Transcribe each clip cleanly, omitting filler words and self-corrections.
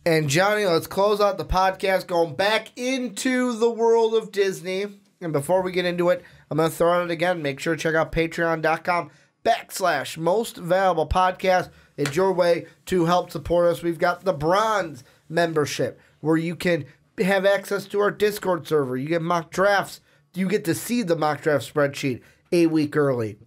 And Johnny, let's close out the podcast going back into the world of Disney. And before we get into it, I'm going to throw it again. Make sure to check out patreon.com/most valuable podcast. It's your way to help support us. We've got the bronze membership where you can have access to our Discord server. You get mock drafts. You get to see the mock draft spreadsheet a week early.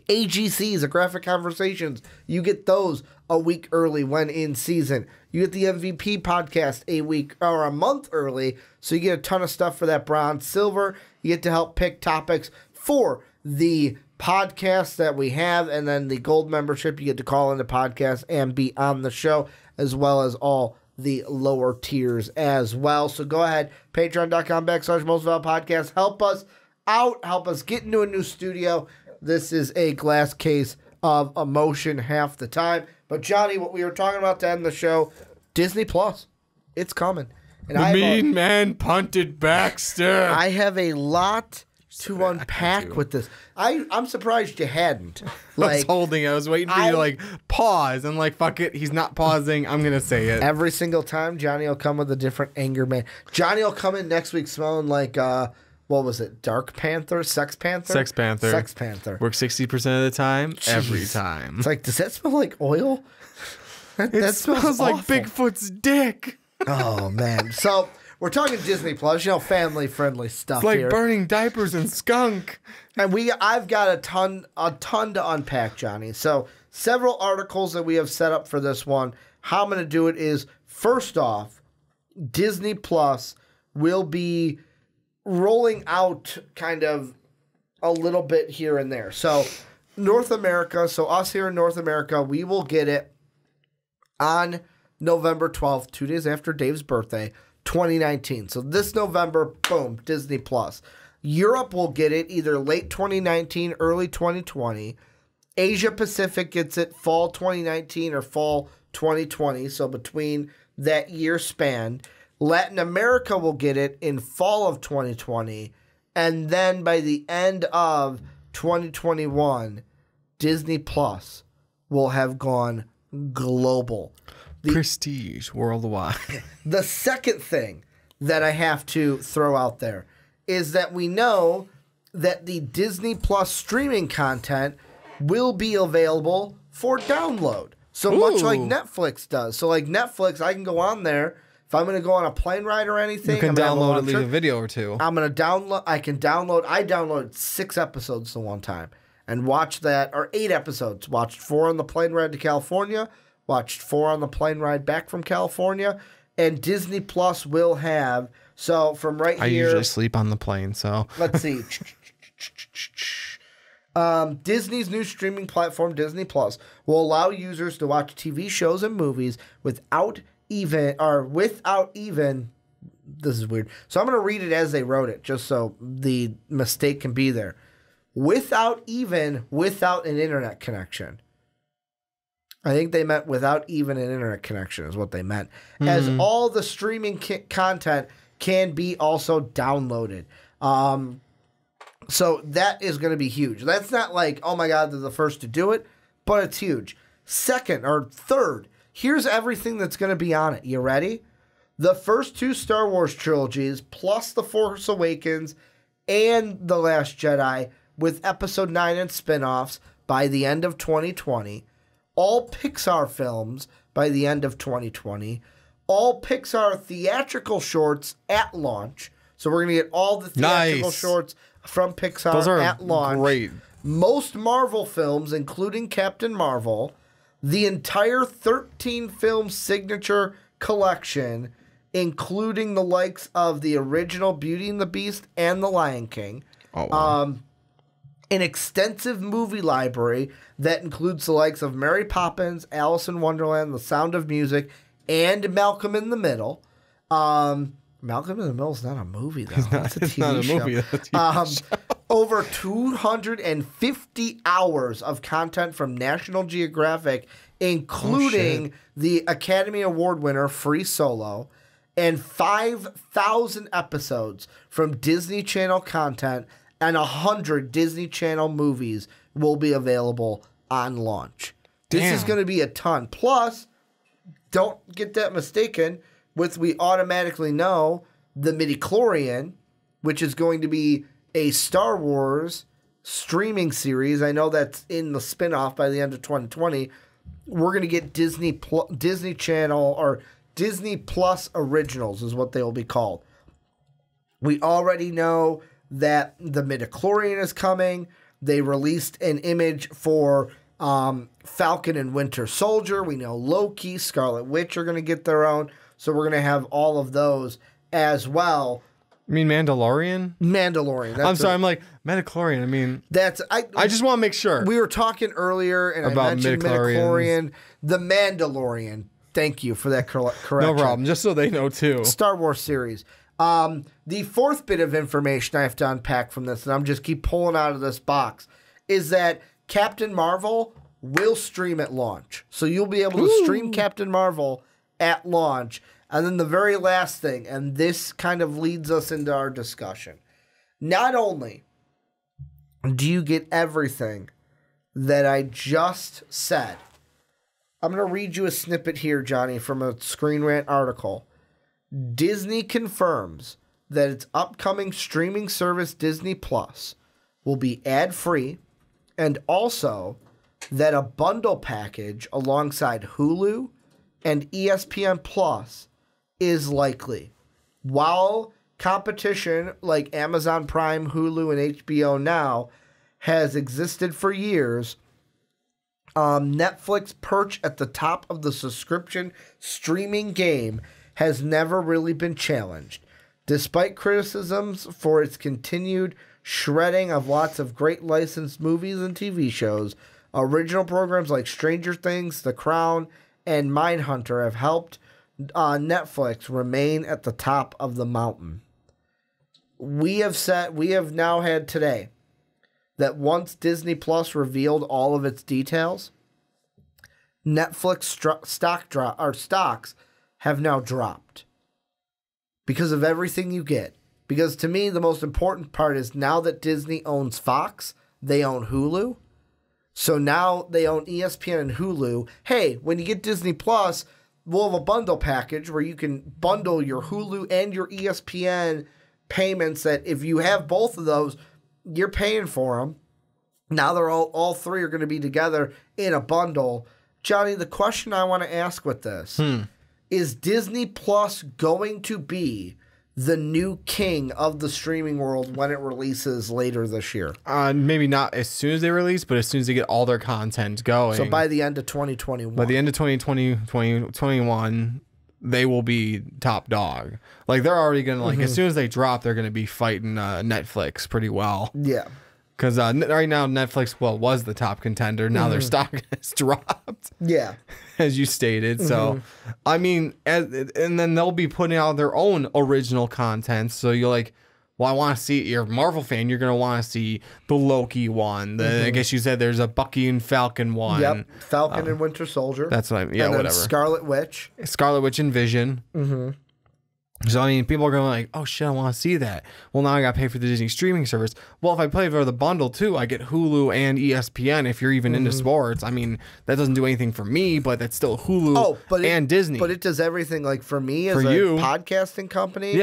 AGCs, the graphic conversations, you get those a week early when in season. You get the MVP podcast a week or a month early, so you get a ton of stuff for that bronze. Silver, you get to help pick topics for the podcast that we have, and then the gold membership, you get to call in the podcast and be on the show, as well as all the lower tiers as well. So go ahead, patreon.com/most valuable podcast. Help us out, help us get into a new studio. This is a glass case of emotion half the time. But Johnny, what we were talking about to end the show, Disney Plus, it's coming. And the mean man punted Baxter. I have a lot to unpack with this. I'm surprised you hadn't. I was holding it. I was waiting for you to like pause. I'm like, fuck it. He's not pausing. I'm going to say it. Every single time, Johnny will come with a different anger man. Johnny will come in next week smelling like... what was it? Dark Panther? Sex Panther? Sex Panther. Sex Panther. Works 60% of the time, every time. It's like, does that smell like oil? That smells like Bigfoot's dick. Oh, man. So, we're talking Disney Plus, family-friendly stuff here. It's like here. burning diapers and skunk. And I've got a ton to unpack, Johnny. So, several articles that we have set up for this one. How I'm going to do it is, first off, Disney Plus will be rolling out kind of a little bit here and there. So North America, so us here in North America, we will get it on November 12th, 2 days after Dave's birthday, 2019. So this November, boom, Disney Plus. Europe will get it either late 2019, early 2020. Asia Pacific gets it fall 2019 or fall 2020, so between that year span. Latin America will get it in fall of 2020, and then by the end of 2021, Disney Plus will have gone global. Prestige worldwide. The second thing that I have to throw out there is that we know that the Disney Plus streaming content will be available for download. So much like Netflix does. So like Netflix, I can go on there. If I'm going to go on a plane ride or anything, you can download and leave a video or two. I'm going to download. I downloaded 6 episodes the one time and watched that, or 8 episodes. Watched 4 on the plane ride to California. Watched 4 on the plane ride back from California. And Disney Plus will have, so from right here. I usually sleep on the plane, so. Let's see. Disney's new streaming platform, Disney Plus, will allow users to watch TV shows and movies without even, this is weird. So I'm going to read it as they wrote it, just so the mistake can be there. Without an internet connection. I think they meant without even an internet connection is what they meant. Mm-hmm. As all the streaming content can be also downloaded. So that is going to be huge. That's not like, oh my God, they're the first to do it, but it's huge. Second or third, here's everything that's going to be on it. You ready? The first 2 Star Wars trilogies, plus The Force Awakens and The Last Jedi, with Episode 9 and spinoffs by the end of 2020. All Pixar films by the end of 2020. All Pixar theatrical shorts at launch. So we're going to get all the theatrical shorts from Pixar Those are at launch. Great. Most Marvel films, including Captain Marvel. The entire 13-film signature collection, including the likes of the original Beauty and the Beast and The Lion King. Oh, wow. An extensive movie library that includes the likes of Mary Poppins, Alice in Wonderland, The Sound of Music, and Malcolm in the Middle. Malcolm in the Middle is not a movie, though. It's a TV show. Movie, that's a TV show. Over 250 hours of content from National Geographic, including the Academy Award winner Free Solo, and 5,000 episodes from Disney Channel content, and 100 Disney Channel movies will be available on launch. This is going to be a ton. Plus, don't get that mistaken with we automatically know the midichlorian, which is going to be a Star Wars streaming series. I know that's in the spinoff by the end of 2020. We're going to get Disney Channel or Disney Plus Originals is what they will be called. We already know that the midichlorian is coming. They released an image for Falcon and Winter Soldier. We know Loki, Scarlet Witch are going to get their own. So we're going to have all of those as well. You mean Mandalorian? Mandalorian. I'm sorry. I'm like, midichlorian. I mean, I just want to make sure. We were talking earlier, and I mentioned midichlorian. The Mandalorian. Thank you for that correction. No problem. Just so they know, too. Star Wars series. The fourth bit of information I have to unpack from this, and I'm just keep pulling out of this box, is that Captain Marvel will stream at launch. So you'll be able to stream Captain Marvel at launch. And then the very last thing, and this kind of leads us into our discussion. Not only do you get everything that I just said, I'm going to read you a snippet here, Johnny, from a Screen Rant article. Disney confirms that its upcoming streaming service Disney Plus will be ad-free, and also that a bundle package alongside Hulu and ESPN Plus is likely. While competition like Amazon Prime, Hulu, and HBO Now has existed for years, Netflix perch at the top of the subscription streaming game has never really been challenged. Despite criticisms for its continued shredding of lots of great licensed movies and TV shows, original programs like Stranger Things, The Crown, and Mindhunter have helped Netflix remain at the top of the mountain. We have now had today that once Disney Plus revealed all of its details, Netflix stocks have now dropped because of everything you get. Because to me, the most important part is now that Disney owns Fox, they own Hulu. So now they own ESPN and Hulu. Hey, when you get Disney Plus, we'll have a bundle package where you can bundle your Hulu and your ESPN payments that if you have both of those, you're paying for them. Now they're all three are going to be together in a bundle. Johnny, the question I want to ask with this is Disney Plus going to be the new king of the streaming world when it releases later this year? Maybe not as soon as they release, but as soon as they get all their content going. So by the end of 2021. By the end of 2021, they will be top dog. Like, they're already going to, like, as soon as they drop, they're going to be fighting Netflix pretty well. Yeah. Because right now, Netflix, was the top contender. Now their stock has dropped. Yeah. As you stated. So, I mean, and then they'll be putting out their own original content. So you're like, well, I want to see, you're a Marvel fan, you're going to want to see the Loki one. I guess you said there's a Bucky and Falcon one. Yep. Falcon and Winter Soldier. That's what I mean. Yeah, and then whatever. Scarlet Witch. Scarlet Witch and Vision. So, I mean, people are going like, oh, shit, I want to see that. Well, now I got to pay for the Disney streaming service. Well, if I pay for the bundle, too, I get Hulu and ESPN if you're even into sports. I mean, that doesn't do anything for me, but that's still Hulu and Disney. But it does everything. Like, for me as a podcasting company,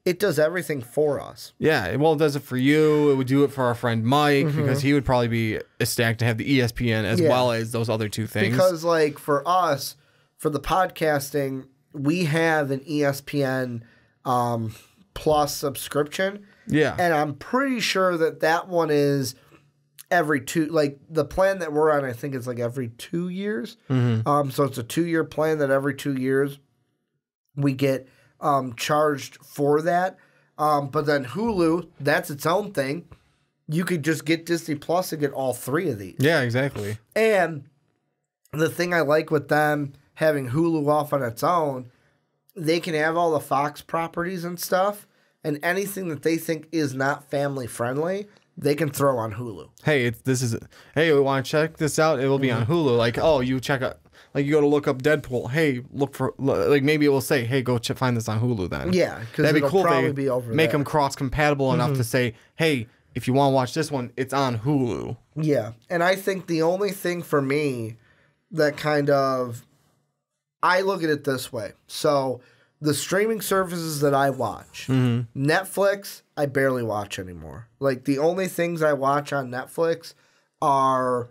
it does everything for us. Yeah, well, it does it for you. It would do it for our friend Mike because he would probably be ecstatic to have the ESPN as well as those other two things. Because, like, for us, for the podcasting, we have an ESPN Plus subscription. Yeah. And I'm pretty sure that one is every the plan that we're on, I think it's like every 2 years. So it's a 2-year plan that every 2 years we get charged for that. But then Hulu, that's its own thing. You could just get Disney Plus and get all three of these. Yeah, exactly. And the thing I like with them having Hulu off on its own, they can have all the Fox properties and stuff, and anything that they think is not family friendly, they can throw on Hulu. Hey, hey, we want to check this out? It will be on Hulu. Like, oh, you check out, like, you go to look up Deadpool. Hey, look for, like, maybe it will say, hey, go find this on Hulu then. Yeah, because that'd be cool. Probably be over make them cross compatible enough to say, hey, if you want to watch this one, it's on Hulu. Yeah, and I think the only thing for me that kind of I look at it this way. So the streaming services that I watch, Netflix, I barely watch anymore. Like the only things I watch on Netflix are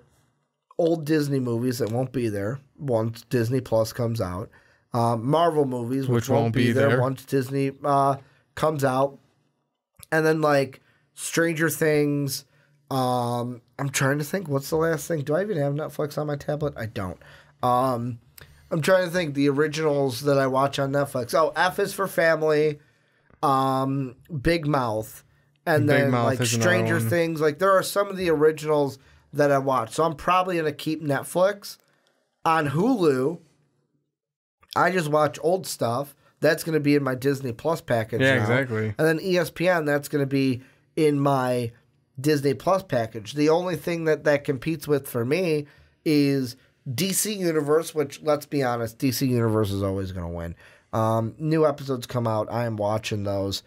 old Disney movies that won't be there once Disney Plus comes out. Marvel movies, which won't be there once Disney comes out. And then like Stranger Things. I'm trying to think. What's the last thing? Do I even have Netflix on my tablet? I don't. I'm trying to think the originals that I watch on Netflix. Oh, F is for Family, Big Mouth, and Big then Mouth like Stranger Things. Like there are some of the originals that I watch. So I'm probably gonna keep Netflix. On Hulu, I just watch old stuff. That's gonna be in my Disney Plus package. Yeah, now. exactly. And then ESPN, that's gonna be in my Disney Plus package. The only thing that competes with for me is DC Universe, which, let's be honest, DC Universe is always going to win. New episodes come out. I am watching those.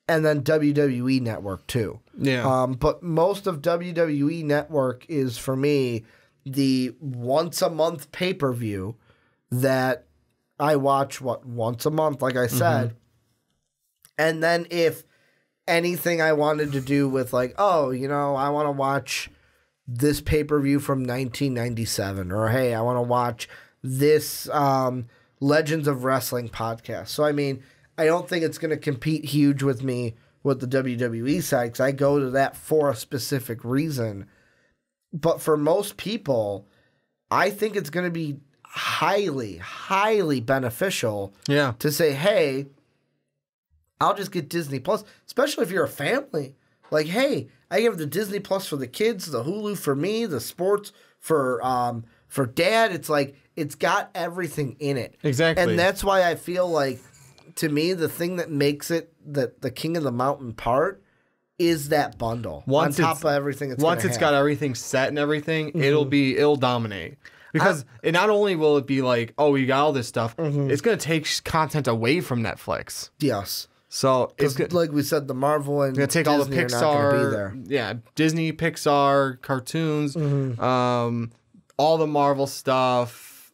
And then WWE Network, too. Yeah. But most of WWE Network is, for me, the once-a-month pay-per-view that I watch, once a month, like I said. And then if anything I wanted to do with like, oh, I want to watch this pay-per-view from 1997, or hey, I want to watch this Legends of Wrestling podcast. So, I mean, I don't think it's going to compete huge with me with the WWE side because I go to that for a specific reason. But for most people, I think it's going to be highly, highly beneficial to say, hey, I'll just get Disney Plus, especially if you're a family. Like, hey, I have the Disney Plus for the kids, the Hulu for me, the sports for dad. It's like it's got everything in it. Exactly. And that's why I feel like, to me, the thing that makes it the King of the Mountain part is that bundle. On top of everything once it's got everything set and everything, it'll dominate. Because it not only will it be like, oh, you got all this stuff, it's going to take content away from Netflix. Yes. So it's good. Like we said, the Marvel and Disney take all the Pixar, Disney, Pixar cartoons, all the Marvel stuff,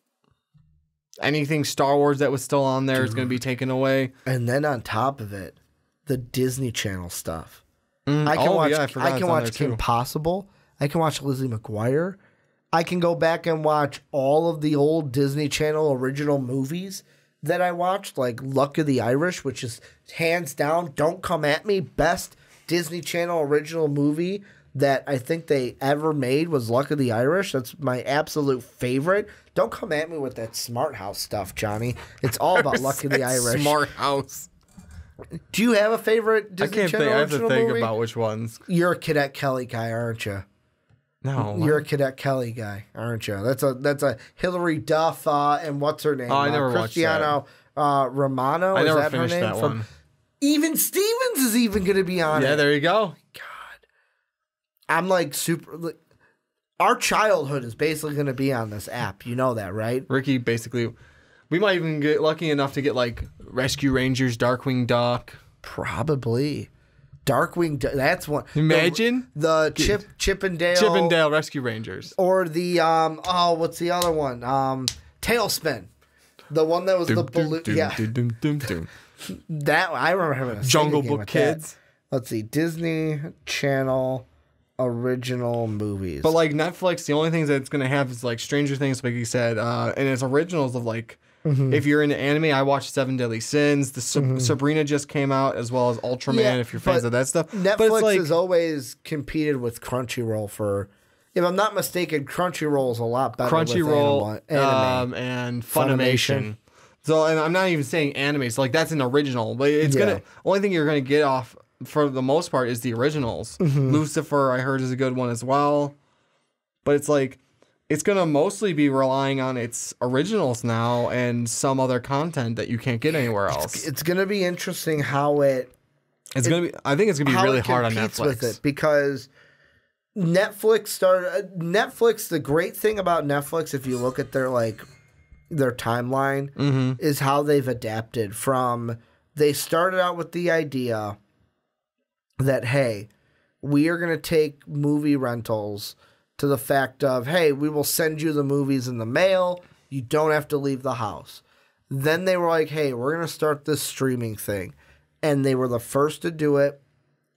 anything Star Wars that was still on there is going to be taken away. And then on top of it, the Disney Channel stuff. I can watch Kim Possible. I can watch Lizzie McGuire. I can go back and watch all of the old Disney Channel original movies that I watched, like Luck of the Irish, which is hands down, don't come at me, best Disney Channel original movie that I think they ever made was Luck of the Irish. That's my absolute favorite. Don't come at me with that Smart House stuff, Johnny. It's all about Luck of the Irish. Smart House. Do you have a favorite Disney Channel original movie? I have to think about which ones. You're a Cadet Kelly guy, aren't you? No, you're a Cadet Kelly guy, aren't you? That's a Hillary Duff and what's her name? Oh, I never watched that. Romano. I never finished that one. Even Stevens is even going to be on it. Yeah, there you go. God, I'm like super. Like, our childhood is basically going to be on this app. You know that, right? Ricky, basically, we might even get lucky enough to get like Rescue Rangers, Darkwing Duck. Probably. Darkwing, that's one. Imagine the Chippendale Rescue Rangers, or the what's the other one? Tailspin, the one that was the balloon. Yeah, that I remember having a Jungle Book Kids. That. Let's see, Disney Channel original movies. But like Netflix, the only things that it's gonna have is like Stranger Things, like you said, and it's originals of like. If you're into anime, I watched Seven Deadly Sins. The Sabrina just came out, as well as Ultraman, if you're fans of that stuff. Netflix has always competed with Crunchyroll for, if I'm not mistaken, Crunchyroll is a lot better Crunchyroll, with anime. And Funimation. So, and I'm not even saying anime. So, like, that's an original. But it's only thing you're going to get off, for the most part, is the originals. Lucifer, I heard, is a good one as well. But it's like, it's going to mostly be relying on its originals now and some other content that you can't get anywhere else. It's going to be interesting how it's going to be, I think it's going to be really hard on Netflix. With it because Netflix, the great thing about Netflix, if you look at their timeline, is how they've adapted from, they started out with the idea that, hey, we are going to take movie rentals to the fact of, hey, we will send you the movies in the mail. You don't have to leave the house. Then they were like, hey, we're going to start this streaming thing. And they were the first to do it.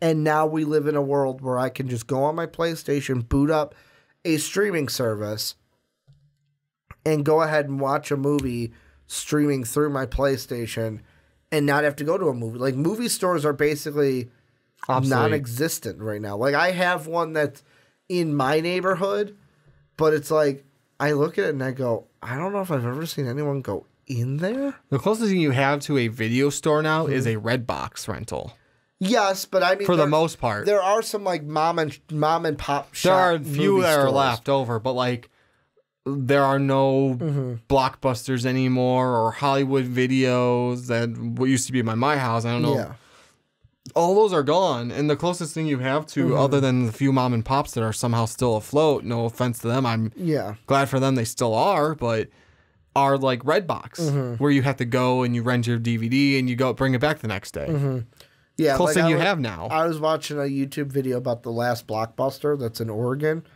And now we live in a world where I can just go on my PlayStation, boot up a streaming service, and go ahead and watch a movie streaming through my PlayStation and not have to go to a movie. Like, movie stores are basically non-existent right now. Like, I have one that's in my neighborhood, but it's like, I look at it and I go, I don't know if I've ever seen anyone go in there. The closest thing you have to a video store now is a Redbox rental. Yes, but I mean, for the most part, there are some like mom and pop shop. There are a few that are left over, but like there are no Blockbusters anymore or Hollywood Videos that what used to be my house. I don't know. Yeah. All those are gone, and the closest thing you have to, other than the few mom and pops that are somehow still afloat, no offense to them, I'm glad for them they still are, but are like Redbox, where you have to go and you rent your DVD and you go bring it back the next day. Yeah, closest thing you have now. I was watching a YouTube video about the last Blockbuster that's in Oregon,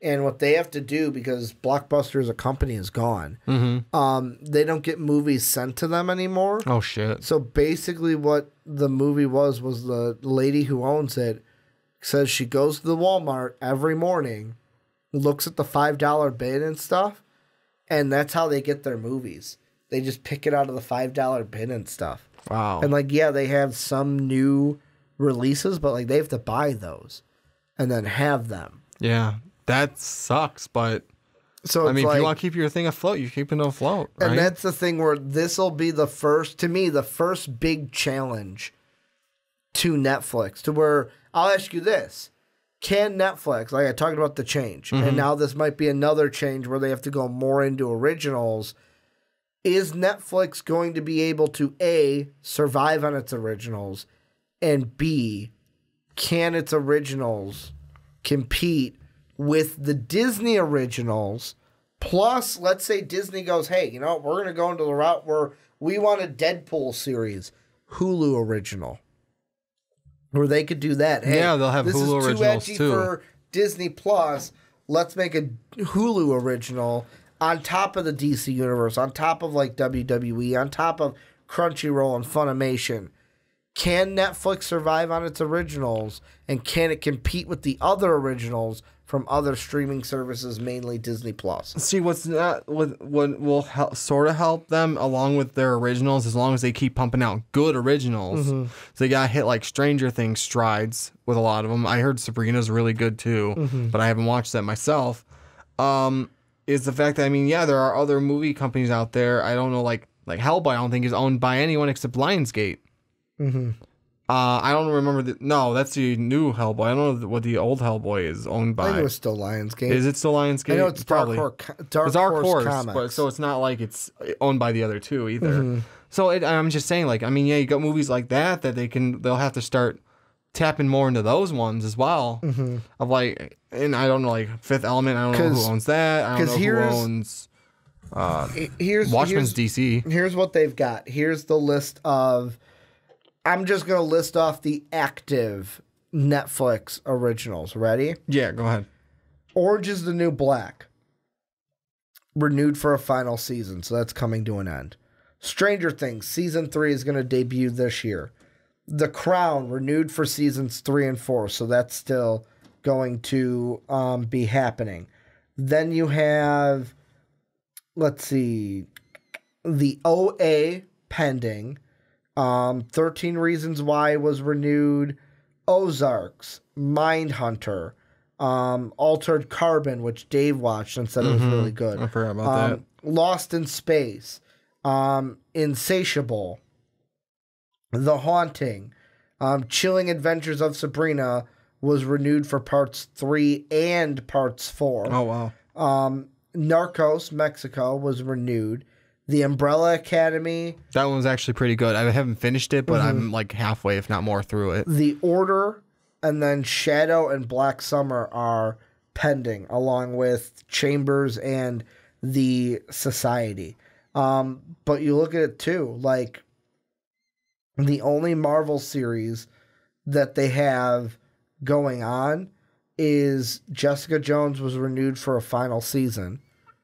and what they have to do, because Blockbuster as a company is gone, they don't get movies sent to them anymore. Oh, shit. So basically what the movie was the lady who owns it says she goes to the Walmart every morning, looks at the $5 bin and stuff, and that's how they get their movies. They just pick it out of the $5 bin and stuff. Wow. And like, yeah, they have some new releases, but like they have to buy those and then have them. Yeah. That sucks, but so I mean, like, if you want to keep your thing afloat, you keep it afloat, right? And that's the thing where this will be the first, to me, the first big challenge to Netflix, to where I'll ask you this. Can Netflix, like I talked about the change, and now this might be another change where they have to go more into originals. Is Netflix going to be able to, A, survive on its originals, and B, can its originals compete with the Disney originals? Plus, let's say Disney goes, hey, you know what, we're going to go into the route where we want a Deadpool series, Hulu original. Where they could do that. Hey, yeah, they'll have Hulu originals too. This is too edgy too. for Disney Plus. Let's make a Hulu original on top of the DC Universe, on top of like WWE, on top of Crunchyroll and Funimation. Can Netflix survive on its originals, and can it compete with the other originals from other streaming services, mainly Disney Plus? See, what will sort of help them along with their originals, as long as they keep pumping out good originals. So they got hit like Stranger Things strides with a lot of them. I heard Sabrina's really good too, but I haven't watched that myself. Is the fact that, I mean, yeah, there are other movie companies out there. I don't know, like Hellboy, I don't think is owned by anyone except Lionsgate. I don't remember no, that's the new Hellboy. I don't know what the old Hellboy is owned by. I think it was still Lionsgate. Is it still Lionsgate? I know it's probably Dark Horse Comics. but so it's not like it's owned by the other two either. So I'm just saying, like, I mean, yeah, you got movies like that they'll have to start tapping more into those ones as well. Of like, and I don't know, like Fifth Element. I don't know who owns that. I don't know who owns. Watchmen's DC. Here's what they've got. Here's the list of. I'm just going to list off the active Netflix originals. Ready? Yeah, go ahead. Orange is the New Black. Renewed for a final season, so that's coming to an end. Stranger Things, Season 3 is going to debut this year. The Crown, renewed for Seasons 3 and 4, so that's still going to be happening. Then you have, let's see, the OA pending. 13 Reasons Why was renewed. Ozarks, Mindhunter, Altered Carbon, which Dave watched and said it was really good. I forgot about that. Lost in Space, Insatiable, The Haunting, Chilling Adventures of Sabrina was renewed for parts 3 and parts 4. Oh, wow. Narcos, Mexico was renewed. The Umbrella Academy. That one was actually pretty good. I haven't finished it, but I'm like halfway, if not more, through it. The Order, and then Shadow and Black Summer are pending, along with Chambers and the Society. But you look at it too, like the only Marvel series that they have going on is Jessica Jones was renewed for a final season.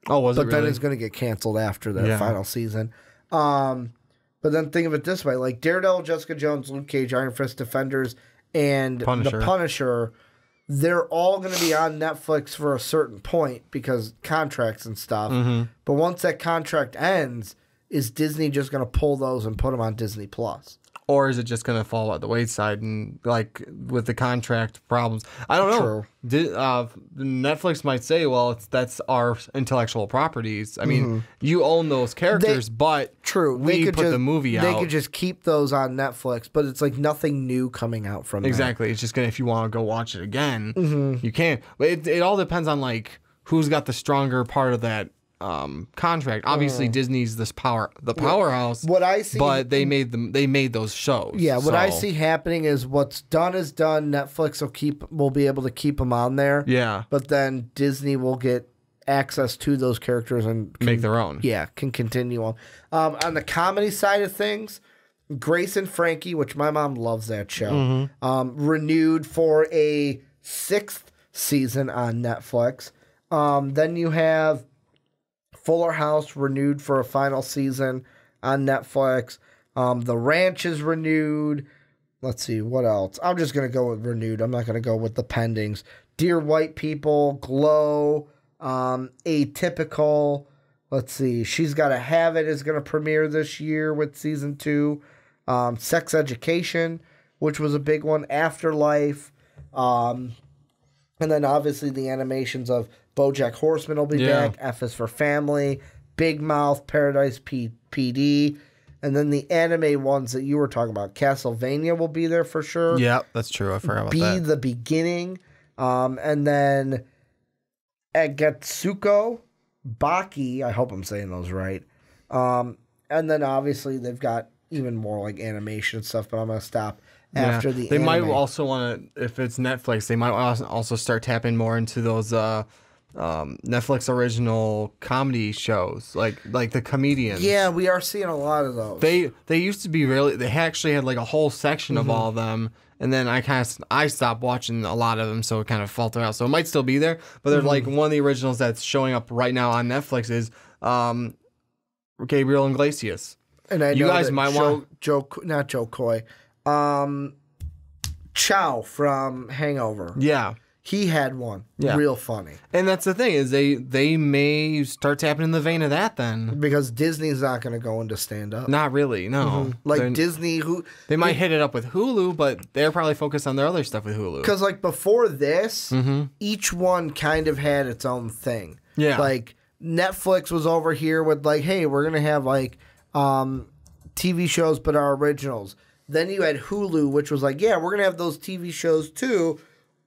Oh, was it really? But then it's going to get canceled after the final season. But then think of it this way: like Daredevil, Jessica Jones, Luke Cage, Iron Fist, Defenders, and the Punisher. They're all going to be on Netflix for a certain point because contracts and stuff. But once that contract ends, is Disney just going to pull those and put them on Disney Plus? Or is it just going to fall at the wayside and like with the contract problems? I don't know. Netflix might say, well, that's our intellectual properties. I mean, you own those characters, but we put the movie out. They could just keep those on Netflix, but it's like nothing new coming out from Exactly. that. It's just going to, if you want to go watch it again, you can. But it all depends on like who's got the stronger part of that contract. Obviously Disney's the powerhouse. What I see, but they made those shows. Yeah, what I see happening is what's done is done. Netflix will be able to keep them on there. Yeah. But then Disney will get access to those characters and make their own. Yeah, can continue on. On the comedy side of things, Grace and Frankie, which my mom loves that show, renewed for a 6th season on Netflix. Then you have Fuller House renewed for a final season on Netflix. The Ranch is renewed. Let's see, what else? I'm just going to go with renewed. I'm not going to go with the pendings. Dear White People, Glow, Atypical. Let's see, She's Gotta Have It is going to premiere this year with season 2. Sex Education, which was a big one. Afterlife. And then obviously the animations of BoJack Horseman will be back. F is for Family. Big Mouth, Paradise PD. And then the anime ones that you were talking about. Castlevania will be there for sure. Yeah, that's true. I forgot about that. Be the Beginning. And then Agetsuko, Baki. I hope I'm saying those right. And then obviously they've got even more like animation stuff, but I'm going to stop after the They anime. might also want to, if it's Netflix, they might also start tapping more into those Netflix original comedy shows, like the comedians. Yeah, we are seeing a lot of those. They used to be they actually had like a whole section of all of them, and then I stopped watching a lot of them, so it kind of faltered out. So it might still be there, but they're like one of the originals that's showing up right now on Netflix is Gabriel Iglesias. And I know you guys might want not Joe Coy, Chow from Hangover. Yeah. He had one. Yeah. Real funny. And that's the thing, is they may start tapping in the vein of that then. Because Disney's not going to go into stand-up. Not really, no. Like Disney, they might hit it up with Hulu, but they're probably focused on their other stuff with Hulu. Because like before this, each one kind of had its own thing. Yeah. Like Netflix was over here with like, hey, we're going to have like TV shows but our originals. Then you had Hulu, which was like, yeah, we're going to have those TV shows too,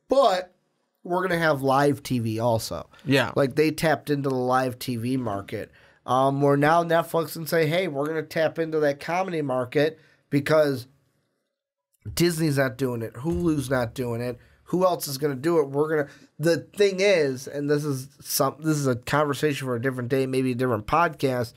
but we're going to have live TV also. Yeah. Like they tapped into the live TV market. Where now Netflix can say, hey, we're going to tap into that comedy market because Disney's not doing it. Hulu's not doing it. Who else is going to do it? The thing is, and this is a conversation for a different day, maybe a different podcast.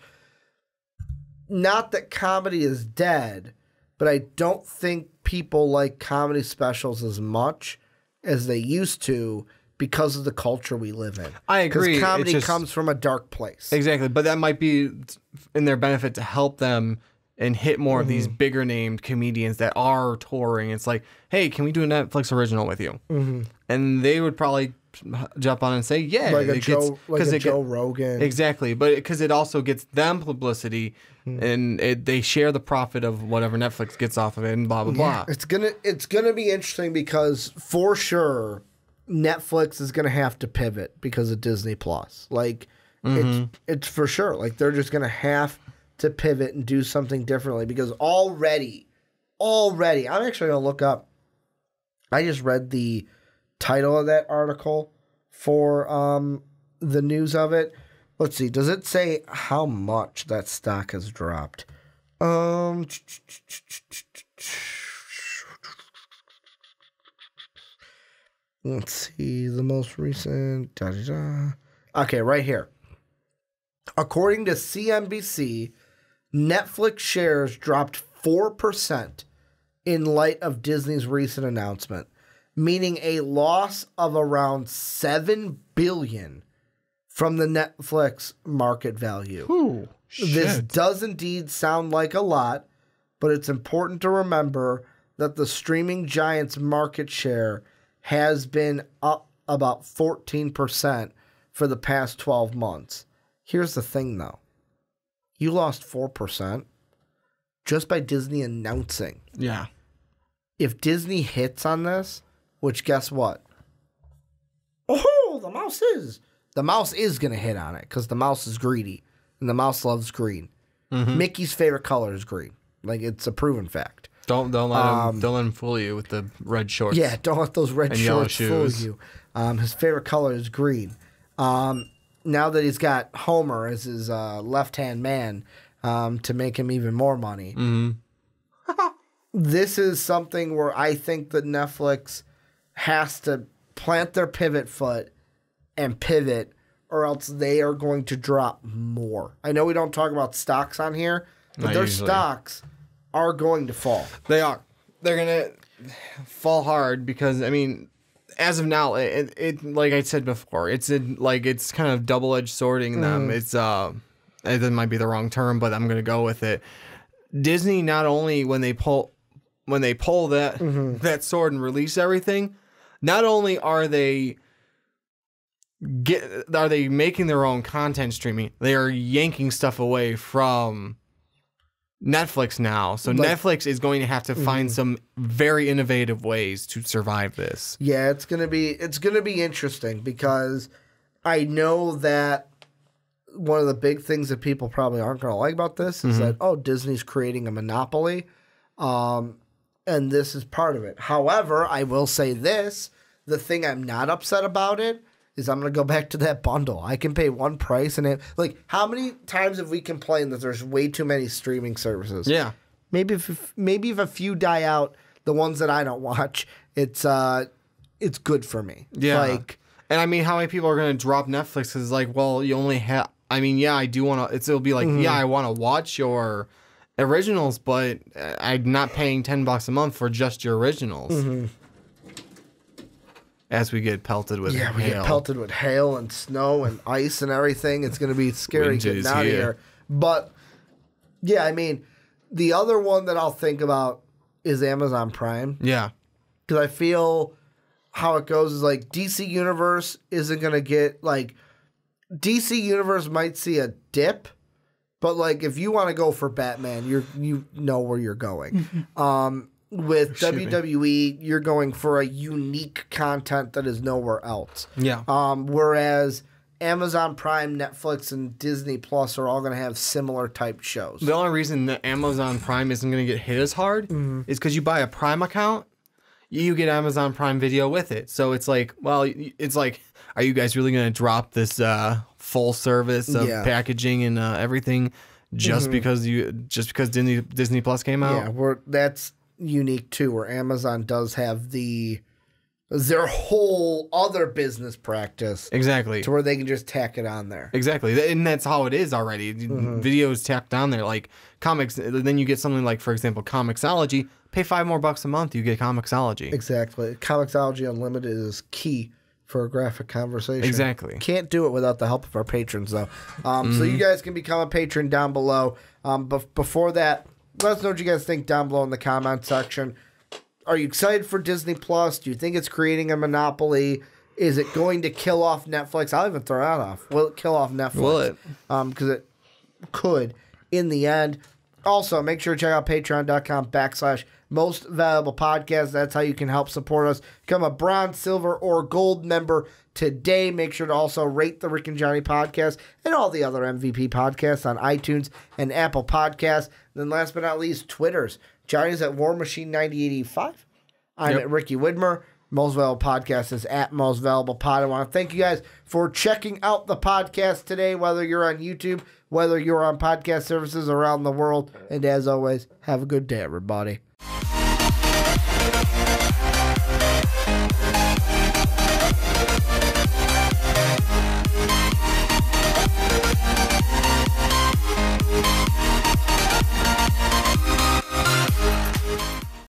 Not that comedy is dead, but I don't think people like comedy specials as much as they used to because of the culture we live in. I agree. Because comedy comes from a dark place. Exactly. But that might be in their benefit to help them and hit more of these bigger named comedians that are touring. It's like, hey, can we do a Netflix original with you? And they would probably jump on and say, yeah. Like a Joe Rogan. Exactly. But because it also gets them publicity and they share the profit of whatever Netflix gets off of it and blah, blah, blah. It's gonna be interesting because for sure Netflix is gonna have to pivot because of Disney Plus. Like it's for sure. Like they're just gonna have to pivot and do something differently because already I'm actually gonna look up. I just read the title of that article for the news of it. Let's see. Does it say how much that stock has dropped? Let's see. The most recent. Okay, right here. According to CNBC, Netflix shares dropped 4% in light of Disney's recent announcement, meaning a loss of around $7 billion from the Netflix market value. Ooh, This does indeed sound like a lot, but it's important to remember that the streaming giant's market share has been up about 14% for the past 12 months. Here's the thing, though. You lost 4% just by Disney announcing. Yeah. If Disney hits on this, which guess what? Oh, the mouse is going to hit on it because the mouse is greedy and the mouse loves green. Mickey's favorite color is green. Like, it's a proven fact. Don't let him fool you with the red shorts. Yeah, don't let those red shorts fool you. His favorite color is green. Now that he's got Homer as his left-hand man to make him even more money. This is something where I think that Netflix has to plant their pivot foot and pivot, or else they are going to drop more. I know we don't talk about stocks on here, but Not their usually. stocks are going to fall. They are. They're going to fall hard because, I mean, as of now, it like I said before, it's kind of double-edged swording them. It's it might be the wrong term, but I'm going to go with it. Disney, not only when they pull that that sword and release everything, not only are they making their own content streaming, they are yanking stuff away from Netflix now. So Netflix is going to have to find some very innovative ways to survive this. Yeah, it's gonna be interesting because I know that one of the big things that people probably aren't gonna like about this is that Disney's creating a monopoly, and this is part of it. However, I will say this: the thing I'm not upset about it is I'm going to go back to that bundle. I can pay one price and how many times have we complained that there's way too many streaming services? Yeah. Maybe if a few die out, the ones that I don't watch, it's good for me. Yeah. And I mean, how many people are going to drop Netflix? Because well, you only have, I mean, yeah, I do want to, it'll be like, yeah, I want to watch your originals, but I'm not paying $10 a month for just your originals. As we get pelted with hail. We get pelted with hail and snow and ice and everything. It's going to be scary getting out of here. But, yeah, I mean, the other one that I'll think about is Amazon Prime. Yeah. Because I feel how it goes is DC Universe isn't going to get, DC Universe might see a dip, but, if you want to go for Batman, you know where you're going. With WWE, you're going for a unique content that is nowhere else. Yeah. Whereas Amazon Prime, Netflix, and Disney Plus are all going to have similar type shows. The only reason that Amazon Prime isn't going to get hit as hard is because you buy a Prime account, you get Amazon Prime Video with it. So it's are you guys really going to drop this full service of packaging and everything just because Disney Plus came out? Yeah, that's unique too, where Amazon does have their whole other business practice exactly to where they can just tack it on there. Exactly, and that's how it is already. Videos tacked on there, like comics. Then you get something like, for example, Comixology. Pay $5 more a month, you get Comixology. Exactly, Comixology Unlimited is key for a graphic conversation. Exactly, can't do it without the help of our patrons though. So you guys can become a patron down below. But before that, let us know what you guys think down below in the comment section. Are you excited for Disney Plus? Do you think it's creating a monopoly? Is it going to kill off Netflix? I'll even throw that off. Will it kill off Netflix? Will it? Because it could in the end. Also, make sure to check out patreon.com/most valuable podcast. That's how you can help support us. Become a bronze, silver, or gold member today. Make sure to also rate the Rick and Johnny podcast and all the other MVP podcasts on iTunes and Apple Podcasts. And then last but not least, Twitters. Johnny's at War Machine 9085. I'm at Ricky Widmer. Most Valuable Podcast is at Most Valuable Pod. I want to thank you guys for checking out the podcast today, whether you're on YouTube, whether you're on podcast services around the world. And as always, have a good day, everybody.